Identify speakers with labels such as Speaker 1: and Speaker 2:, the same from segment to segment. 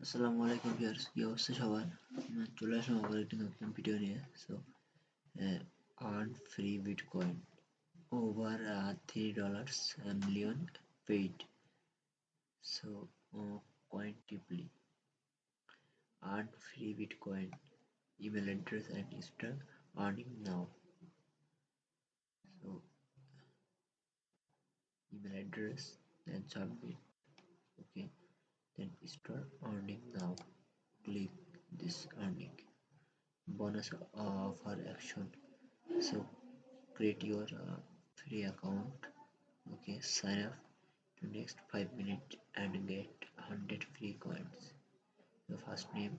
Speaker 1: আসসালামু আলাইকুম ভিউয়ার্স, কি অবস্থা সবার? চলে আসলাম আবার একটি নতুন ভিডিও নিয়ে। Earn free bitcoin over $3 million paid. So coin deeply earn free bitcoin, email address and start earning now. So email address, then submit. Okay, then start earning now. Click this earning bonus offer action. So create your free account. Okay, sign up to next 5 minutes and get 100 free coins. Your first name,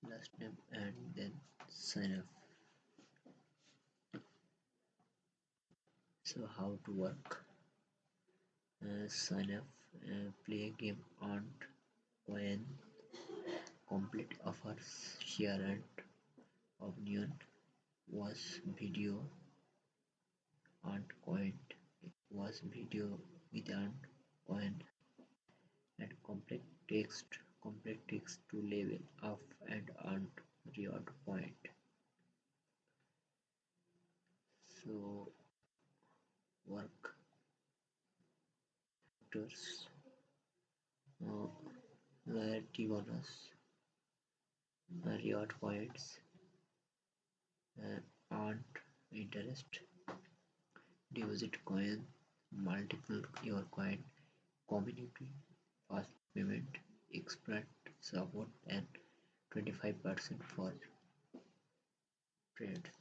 Speaker 1: last name, and then sign up. So how to work? Sign up, play a game, earn coin, complete offers, share and opinion, watch video, earned coin, watch video with earned coin, and complete text to level up and earn reward point. So work factors, uh, loyalty bonus, reward points, earned interest, deposit coin, multiple your coin, community, fast payment, expert support, and 25% for trades.